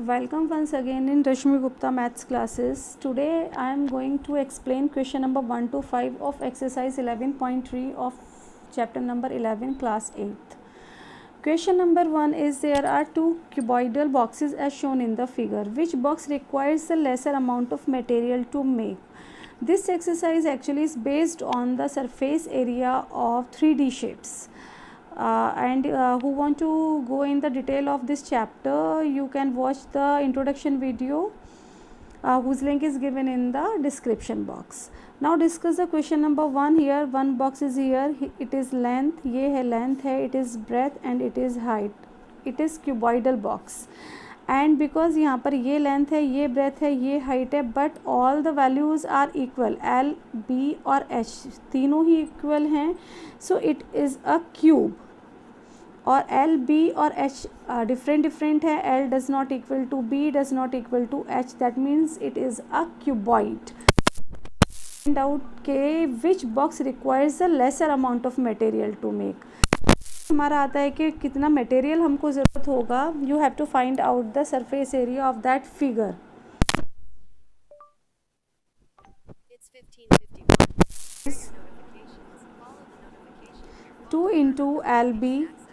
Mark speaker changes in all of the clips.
Speaker 1: Welcome once again in Rashmi Gupta maths classes. Today I am going to explain question number 1 to 5 of exercise 11.3 of chapter number 11 class 8th. Question number 1 is there are two cuboidal boxes as shown in the figure. Which box requires the lesser amount of material to make? This exercise actually is based on the surface area of 3D shapes. And who want to go in the detail of this chapter, you can watch the introduction video whose link is given in the description box. Now discuss the question number 1. Here one box is here, it is length, ये है length है, it is breadth and it is height. It is cuboidal box. And because यहाँ पर ये length है, ये breath है, ये हाइट है, but all the values are equal. L, B और एच तीनों ही इक्वल हैं. So it is a cube. और एल, बी और एच डिफरेंट है. L does not equal to B, does not equal to H. That means it is a cuboid. Find out के which box requires the lesser amount of material to make. हमारा आता है कि कितना material हमको ज़रूरत होगा. You have to find out the surface area of that figure. 2 into LB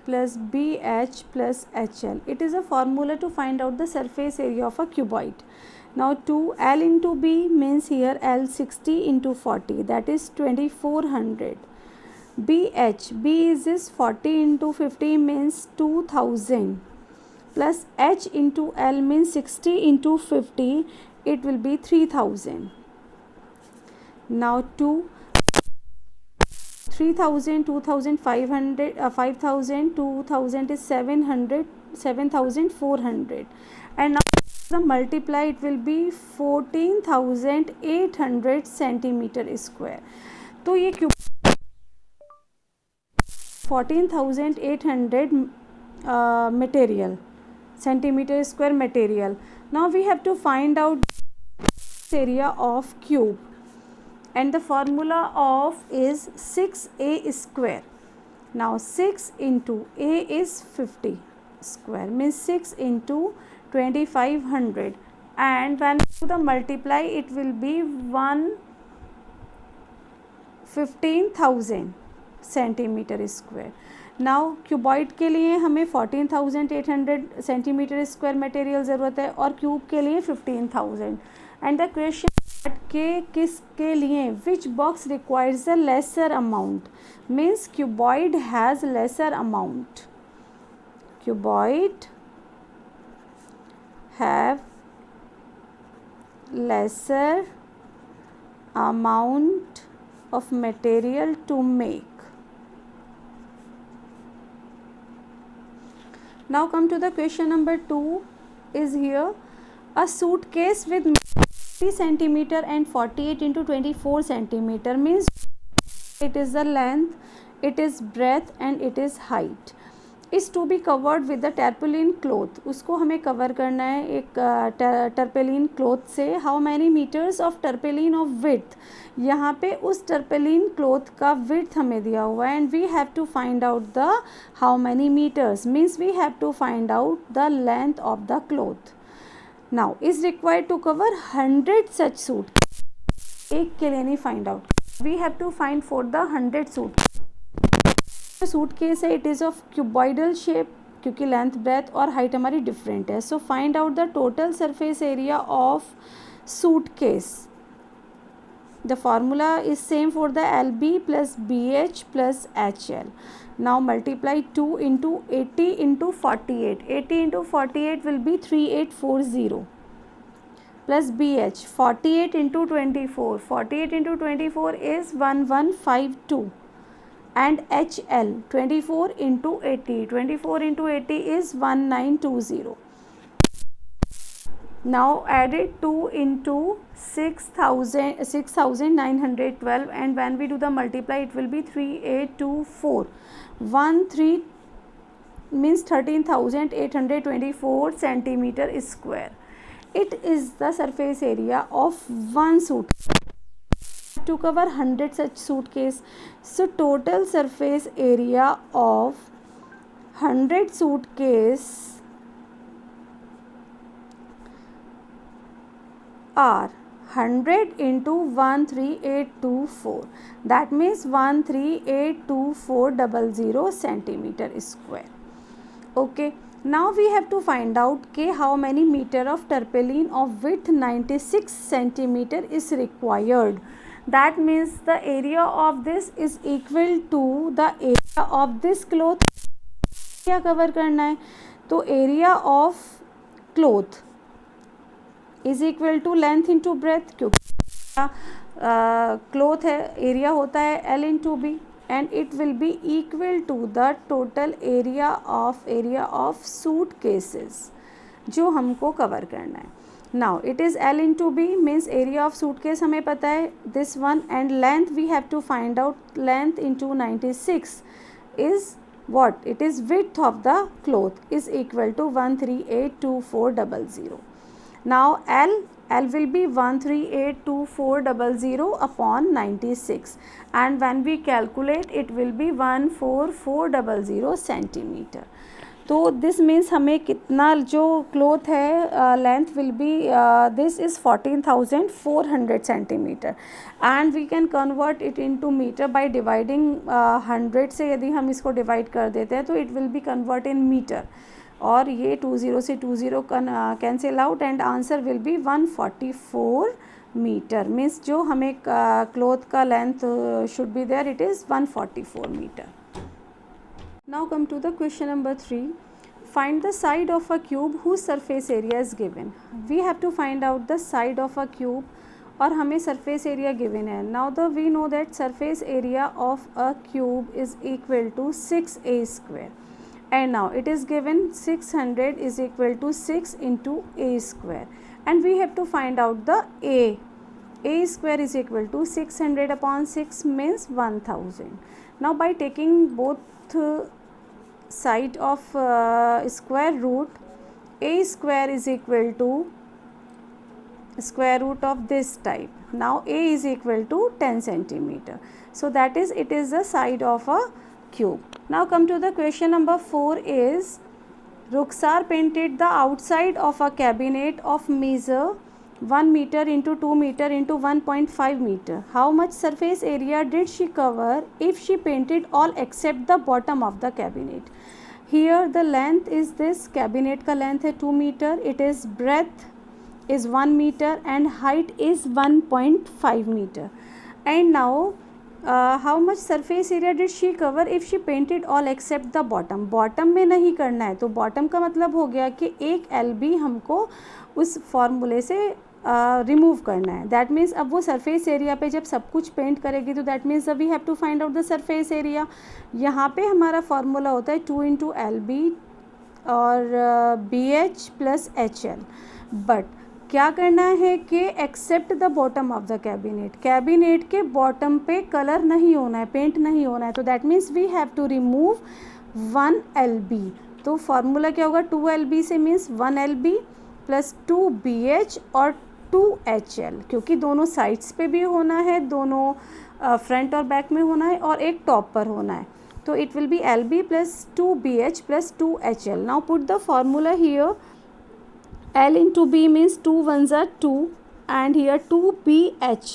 Speaker 1: plus BH plus HL. It is a formula to find out the surface area of a cuboid. Now 2L into B means here L 60 into 40, that is 2400. BH, B is this 40 into 50 means 2000 plus H into L means 60 into 50, it will be 3000. Now 3000, 2500, 5000, 2000 is 700, 7400, and now the multiply it will be 14,800 centimeter square. तो ये cube 14,800 material centimeter square material. Now we have to find out area of cube, and the formula of is 6a square. Now 6 into a is 50 square means 6 into 2500, and when we do the multiply it will be 15,000 centimetre square. Now cuboid के लिए हमें 14,800 centimetre square material ज़रूरत है और cube के लिए 15,000. And the question के किसके लिए विच box requires the lesser amount means cuboid has lesser amount. Cuboid have lesser amount of material to make. Now come to the question number 2 is here a suitcase with 30 centimeter and 48 into 24 centimeter means it is the length, it is breadth and it is height. is to be covered with the tarpaulin cloth. उसको हमें cover करना है एक tarpaulin cloth से. how many meters of tarpaulin of width, यहाँ पे उस tarpaulin cloth का width हमें दिया हुआ है, and we have to find out the how many meters means we have to find out the length of the cloth. now is required to cover 100 such suit. एक के लिए नहीं find out, we have to find for the 100 suit. Suitcase है, it is of cuboidal shape क्योंकि length breadth और height हमारी different है. So find out the total surface area of suitcase. The formula is same for the L B plus B H plus H L. Now multiply 2 into 80 into 48. 80 into 48 will be 3840 plus B H 48 into 24. 48 into 24 is 1152. and HL 24 into 80. 24 into 80 is 1920. Now add it 2 into 6912, and when we do the multiply it will be 3824. 13 means 13,824 centimeter square. It is the surface area of one suitcase. To cover 100 such suitcase. So total surface area of 100 suitcase are 100 into 13824, that means 1382400 centimeter square. Okay, now we have to find out कि how many meter of terpelline of width 96 centimeter is required. That means the area of this is equal to the area of this cloth. क्या cover करना है, तो area of cloth is equal to length into breadth, क्योंकि cloth है, area होता है L into B, and it will be equal to the total area of suitcases जो हमको कवर करना है. Now it is L into B means area of suitcase हमें पता है this one, and length we have to find out. Length into 96 is what? It is width of the cloth is equal to 1382400. Now L will be 1382400 upon 96, and when we calculate it will be 14400 centimeter. तो this means हमें कितना जो cloth है length will be this is 14,400 centimeter, and we can convert it into meter by dividing 100 से. यदि हम इसको divide कर देते हैं तो it will be convert in meter, और ये 20 से 20 cancel out, and answer will be 144 meter. Means जो हमें क्लोथ का length should be there, it is 144 meter. Now come to the question number 3. Find the side of a cube whose surface area is given. We have to find out the side of a cube, और हमें surface area given है. Now we know that surface area of a cube is equal to 6a square, and now it is given 600 is equal to 6 into a square, and we have to find out the a. A square is equal to 600 upon 6 means 1000. Now by taking both side of square root, a square is equal to square root of this type. Now a is equal to 10 centimeter, so that is it is the side of a cube. Now come to the question number 4 is Rukhsar painted the outside of a cabinet of measure 1 meter into 2 meter into 1.5 meter. How much surface area did she cover if she painted all except the bottom of the cabinet? Here the length is this, cabinet का length है 2 meter, it is breadth is 1 meter, and height is 1.5 meter. And now how much surface area did she cover if she painted all except the bottom? Bottom में नहीं करना है, तो bottom का मतलब हो गया कि एक LB हमको उस फॉर्मूले से रिमूव करना है. दैट मीन्स अब वो सरफेस एरिया पे जब सब कुछ पेंट करेगी तो that means we have to find out the surface area. यहाँ पे हमारा फार्मूला होता है 2 इंटू LB और BH प्लस HL. बट क्या करना है कि except the bottom of the cabinet, cabinet के बॉटम पे कलर नहीं होना है, पेंट नहीं होना है, तो that means we have to remove 1 LB. तो फार्मूला क्या होगा, 2 LB से मीन्स 1 LB प्लस 2 BH और 2 HL, क्योंकि दोनों साइड्स पे भी होना है, दोनों फ्रंट और बैक में होना है, और एक टॉप पर होना है. तो it will be LB plus 2 BH plus 2 HL. Now put the formula here. L into B means 2 ones are 2, and here 2 BH,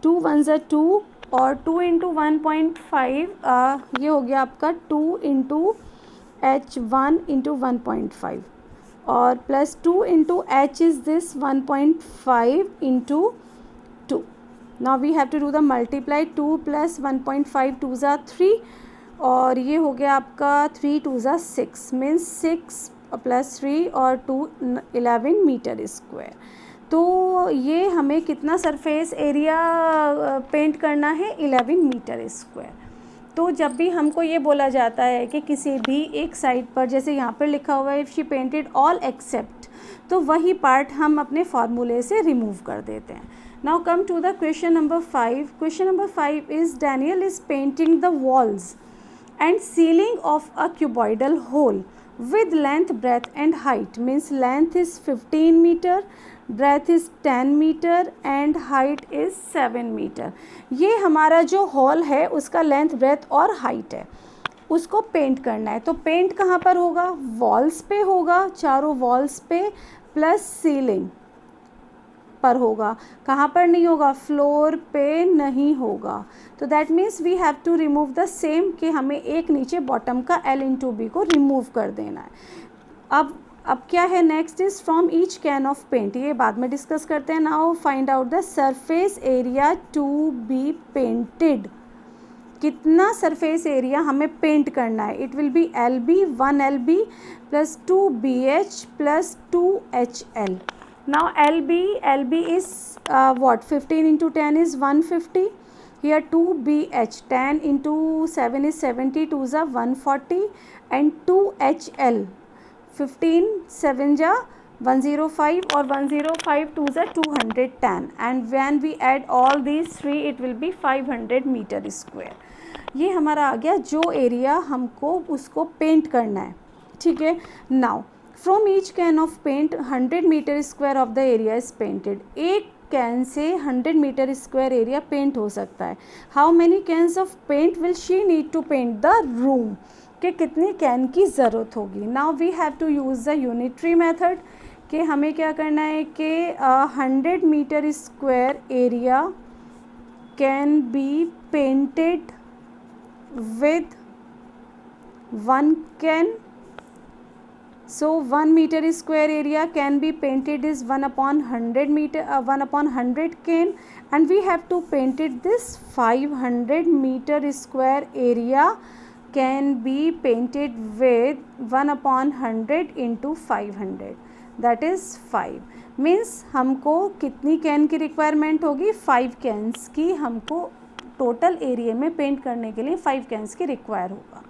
Speaker 1: 2 ones are 2, और 2 into 1.5 ये हो गया आपका 2 into H1 into 1.5, और plus 2 into H is this 1.5 into 2. Now we have to do the multiply. 2 plus 1.5 2s are 3, और ये हो गया आपका 3 2s are 6 means 6 प्लस 3 और 2 11 मीटर स्क्वायर. तो ये हमें कितना सरफेस एरिया पेंट करना है, 11 मीटर स्क्वायर. तो जब भी हमको ये बोला जाता है कि किसी भी एक साइड पर, जैसे यहाँ पर लिखा हुआ है if she painted all except, तो वही पार्ट हम अपने फार्मूले से रिमूव कर देते हैं. Now come to the question number 5. Question number 5 is Daniel is painting the walls and ceiling of a cuboidal hall with length, breadth and height. Means length is 15 meter, breadth is 10 meter and height is 7 meter. ये हमारा जो hall है उसका length, breadth और height है, उसको paint करना है. तो पेंट कहाँ पर होगा, वॉल्स पे होगा, चारों वॉल्स पे, प्लस सीलिंग. पर होगा, कहाँ पर नहीं होगा, फ्लोर पे नहीं होगा। तो that means we have to remove the same, कि हमें एक नीचे बॉटम का L इंटू बी को रिमूव कर देना है। अब क्या है, next is from each can of paint, ये बाद में डिस्कस करते हैं। Now find out the surface area to be painted, कितना सरफेस एरिया हमें पेंट करना है। It will be LB 1LB plus 2BH plus 2HL। Now LB is what, 15 into 10 is 150. Here 2BH, 10 into 7 is 70, 2 is 140, and 2HL, 15 7 जा 105 और 105 2 is 210, and when we add all these three it will be 500 meter square। ये हमारा आ गया जो area हमको उसको paint करना है, ठीक है। Now from each can of paint 100 metre square of the area is painted, एक कैन से 100 मीटर स्क्वायर एरिया पेंट हो सकता है। How many cans of paint will she need to paint the room, कि कितनी कैन की ज़रूरत होगी। Now we have to use the unitary method, कि हमें क्या करना है कि 100 metre square area can be painted with 1 can, so 1 meter square area can be painted is 1 upon 100 meter 1 upon 100 can, and we have to paint it this 500 meter square area can be painted with 1 upon 100 into 500, that is 5। Means हमको कितनी can की requirement होगी, 5 cans की हमको total area में paint करने के लिए 5 कैन्स की रिक्वायर होगा।